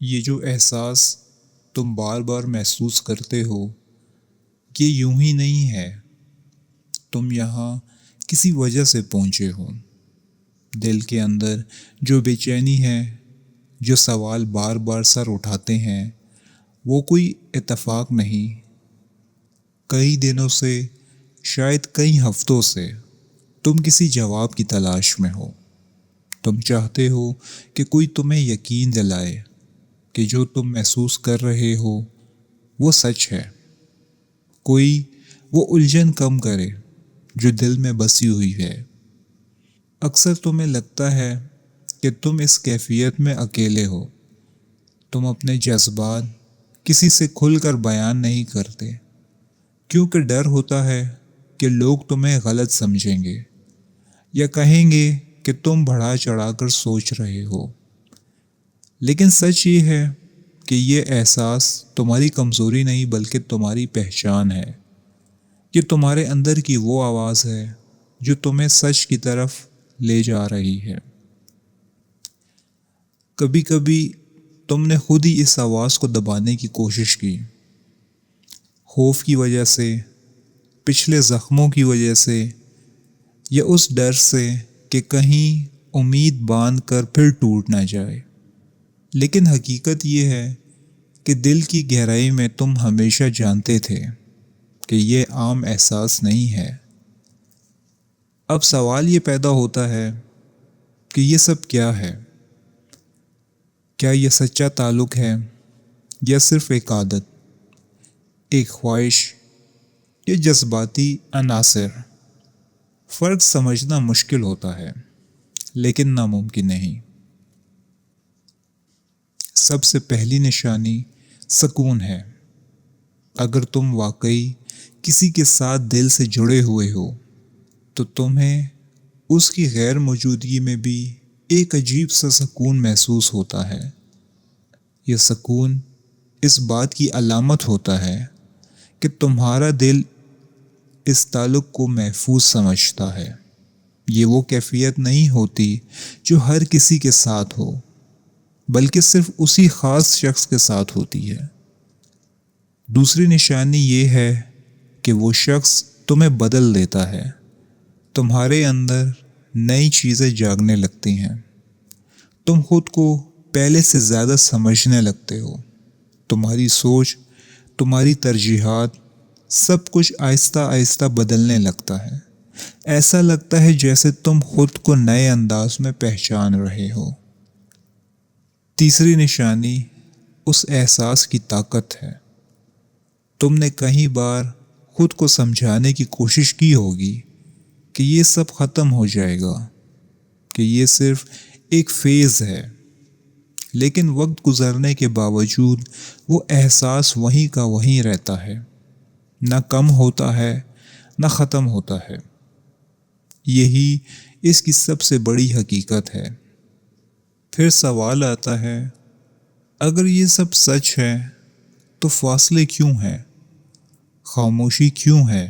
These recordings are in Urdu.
یہ جو احساس تم بار بار محسوس کرتے ہو یہ یوں ہی نہیں ہے. تم یہاں کسی وجہ سے پہنچے ہو. دل کے اندر جو بے چینی ہے، جو سوال بار بار سر اٹھاتے ہیں، وہ کوئی اتفاق نہیں. کئی دنوں سے، شاید کئی ہفتوں سے تم کسی جواب کی تلاش میں ہو. تم چاہتے ہو کہ کوئی تمہیں یقین دلائے کہ جو تم محسوس کر رہے ہو وہ سچ ہے. کوئی وہ الجھن کم کرے جو دل میں بسی ہوئی ہے. اکثر تمہیں لگتا ہے کہ تم اس کیفیت میں اکیلے ہو. تم اپنے جذبات کسی سے کھل کر بیان نہیں کرتے کیونکہ ڈر ہوتا ہے کہ لوگ تمہیں غلط سمجھیں گے یا کہیں گے کہ تم بڑھا چڑھا کر سوچ رہے ہو. لیکن سچ یہ ہے کہ یہ احساس تمہاری کمزوری نہیں بلکہ تمہاری پہچان ہے. یہ تمہارے اندر کی وہ آواز ہے جو تمہیں سچ کی طرف لے جا رہی ہے. کبھی کبھی تم نے خود ہی اس آواز کو دبانے کی کوشش کی، خوف کی وجہ سے، پچھلے زخموں کی وجہ سے، یا اس ڈر سے کہ کہیں امید باندھ کر پھر ٹوٹ نہ جائے. لیکن حقیقت یہ ہے کہ دل کی گہرائی میں تم ہمیشہ جانتے تھے کہ یہ عام احساس نہیں ہے. اب سوال یہ پیدا ہوتا ہے کہ یہ سب کیا ہے؟ کیا یہ سچا تعلق ہے یا صرف ایک عادت، ایک خواہش یا جذباتی عناصر؟ فرق سمجھنا مشکل ہوتا ہے لیکن ناممکن نہیں. سب سے پہلی نشانی سکون ہے. اگر تم واقعی کسی کے ساتھ دل سے جڑے ہوئے ہو تو تمہیں اس کی غیر موجودگی میں بھی ایک عجیب سا سکون محسوس ہوتا ہے. یہ سکون اس بات کی علامت ہوتا ہے کہ تمہارا دل اس تعلق کو محفوظ سمجھتا ہے. یہ وہ کیفیت نہیں ہوتی جو ہر کسی کے ساتھ ہو، بلکہ صرف اسی خاص شخص کے ساتھ ہوتی ہے. دوسری نشانی یہ ہے کہ وہ شخص تمہیں بدل دیتا ہے. تمہارے اندر نئی چیزیں جاگنے لگتی ہیں. تم خود کو پہلے سے زیادہ سمجھنے لگتے ہو. تمہاری سوچ، تمہاری ترجیحات، سب کچھ آہستہ آہستہ بدلنے لگتا ہے. ایسا لگتا ہے جیسے تم خود کو نئے انداز میں پہچان رہے ہو. تیسری نشانی اس احساس کی طاقت ہے. تم نے کئی بار خود کو سمجھانے کی کوشش کی ہوگی کہ یہ سب ختم ہو جائے گا، کہ یہ صرف ایک فیز ہے. لیکن وقت گزرنے کے باوجود وہ احساس وہیں کا وہیں رہتا ہے، نہ کم ہوتا ہے نہ ختم ہوتا ہے. یہی اس کی سب سے بڑی حقیقت ہے. پھر سوال آتا ہے، اگر یہ سب سچ ہے تو فاصلے کیوں ہیں؟ خاموشی کیوں ہے؟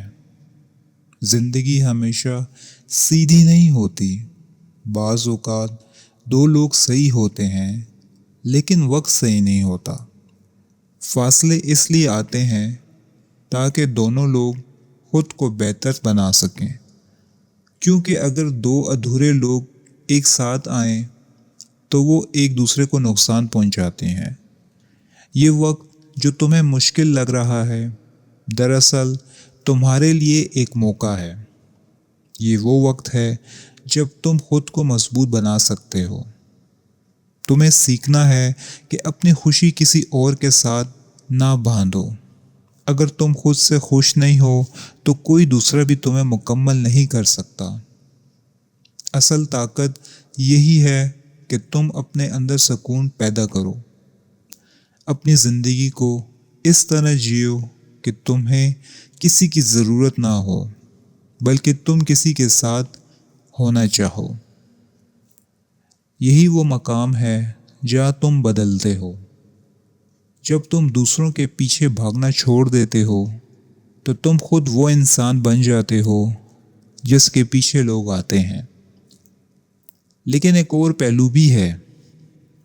زندگی ہمیشہ سیدھی نہیں ہوتی. بعض اوقات دو لوگ صحیح ہوتے ہیں لیکن وقت صحیح نہیں ہوتا. فاصلے اس لیے آتے ہیں تاکہ دونوں لوگ خود کو بہتر بنا سکیں. کیونکہ اگر دو ادھورے لوگ ایک ساتھ آئیں تو وہ ایک دوسرے کو نقصان پہنچاتے ہیں. یہ وقت جو تمہیں مشکل لگ رہا ہے دراصل تمہارے لیے ایک موقع ہے. یہ وہ وقت ہے جب تم خود کو مضبوط بنا سکتے ہو. تمہیں سیکھنا ہے کہ اپنی خوشی کسی اور کے ساتھ نہ باندھو. اگر تم خود سے خوش نہیں ہو تو کوئی دوسرا بھی تمہیں مکمل نہیں کر سکتا. اصل طاقت یہی ہے کہ تم اپنے اندر سکون پیدا کرو. اپنی زندگی کو اس طرح جیو کہ تمہیں کسی کی ضرورت نہ ہو بلکہ تم کسی کے ساتھ ہونا چاہو. یہی وہ مقام ہے جہاں تم بدلتے ہو. جب تم دوسروں کے پیچھے بھاگنا چھوڑ دیتے ہو تو تم خود وہ انسان بن جاتے ہو جس کے پیچھے لوگ آتے ہیں. لیکن ایک اور پہلو بھی ہے.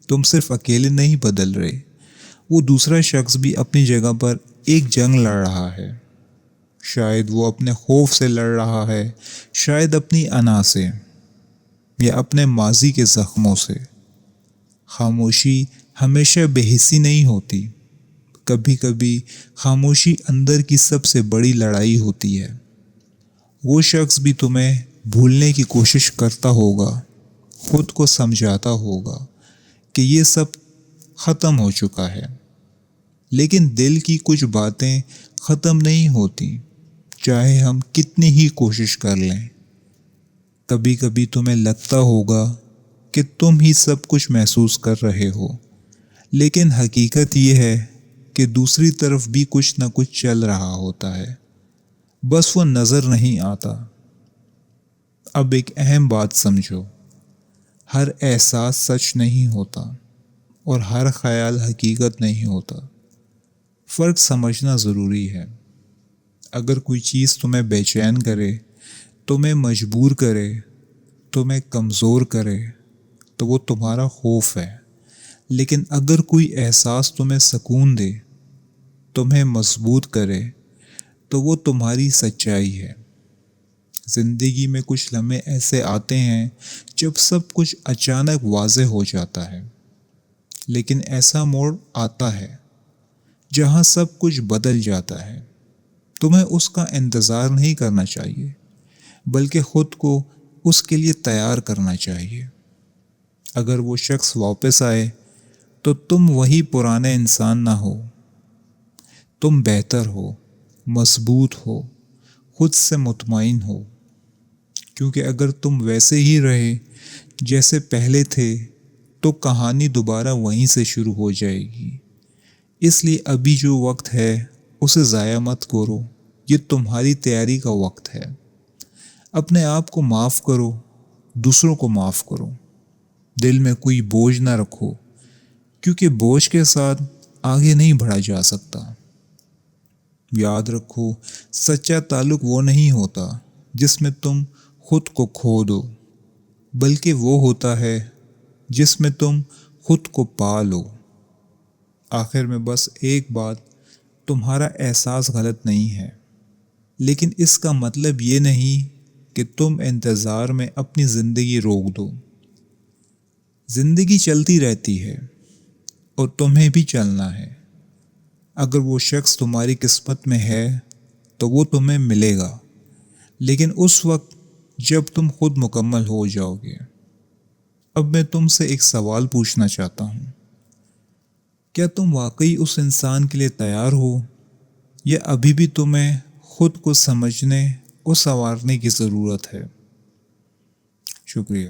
تم صرف اکیلے نہیں بدل رہے، وہ دوسرا شخص بھی اپنی جگہ پر ایک جنگ لڑ رہا ہے۔ شاید وہ اپنے خوف سے لڑ رہا ہے، شاید اپنی انا سے، یا اپنے ماضی کے زخموں سے۔ خاموشی ہمیشہ بے حسی نہیں ہوتی، کبھی کبھی خاموشی اندر کی سب سے بڑی لڑائی ہوتی ہے۔ وہ شخص بھی تمہیں بھولنے کی کوشش کرتا ہوگا، خود کو سمجھاتا ہوگا کہ یہ سب ختم ہو چکا ہے، لیکن دل کی کچھ باتیں ختم نہیں ہوتی، چاہے ہم کتنی ہی کوشش کر لیں۔ کبھی کبھی تمہیں لگتا ہوگا کہ تم ہی سب کچھ محسوس کر رہے ہو، لیکن حقیقت یہ ہے کہ دوسری طرف بھی کچھ نہ کچھ چل رہا ہوتا ہے، بس وہ نظر نہیں آتا۔ اب ایک اہم بات سمجھو، ہر احساس سچ نہیں ہوتا اور ہر خیال حقیقت نہیں ہوتا۔ فرق سمجھنا ضروری ہے۔ اگر کوئی چیز تمہیں بے چین کرے، تمہیں مجبور کرے، تمہیں کمزور کرے، تو وہ تمہارا خوف ہے، لیکن اگر کوئی احساس تمہیں سکون دے، تمہیں مضبوط کرے، تو وہ تمہاری سچائی ہے۔ زندگی میں کچھ لمحے ایسے آتے ہیں جب سب کچھ اچانک واضح ہو جاتا ہے، لیکن ایسا موڑ آتا ہے جہاں سب کچھ بدل جاتا ہے۔ تمہیں اس کا انتظار نہیں کرنا چاہیے، بلکہ خود کو اس کے لیے تیار کرنا چاہیے۔ اگر وہ شخص واپس آئے تو تم وہی پرانے انسان نہ ہو، تم بہتر ہو، مضبوط ہو، خود سے مطمئن ہو، کیونکہ اگر تم ویسے ہی رہے جیسے پہلے تھے تو کہانی دوبارہ وہیں سے شروع ہو جائے گی۔ اس لیے ابھی جو وقت ہے اسے ضائع مت کرو، یہ تمہاری تیاری کا وقت ہے۔ اپنے آپ کو معاف کرو، دوسروں کو معاف کرو، دل میں کوئی بوجھ نہ رکھو، کیونکہ بوجھ کے ساتھ آگے نہیں بڑھا جا سکتا۔ یاد رکھو، سچا تعلق وہ نہیں ہوتا جس میں تم خود کو کھو دو، بلکہ وہ ہوتا ہے جس میں تم خود کو پا لو۔ آخر میں بس ایک بات، تمہارا احساس غلط نہیں ہے، لیکن اس کا مطلب یہ نہیں کہ تم انتظار میں اپنی زندگی روک دو۔ زندگی چلتی رہتی ہے اور تمہیں بھی چلنا ہے۔ اگر وہ شخص تمہاری قسمت میں ہے تو وہ تمہیں ملے گا، لیکن اس وقت جب تم خود مکمل ہو جاؤ گے۔ اب میں تم سے ایک سوال پوچھنا چاہتا ہوں، کیا تم واقعی اس انسان کے لیے تیار ہو، یا ابھی بھی تمہیں خود کو سمجھنے اور سنوارنے کی ضرورت ہے؟ شکریہ۔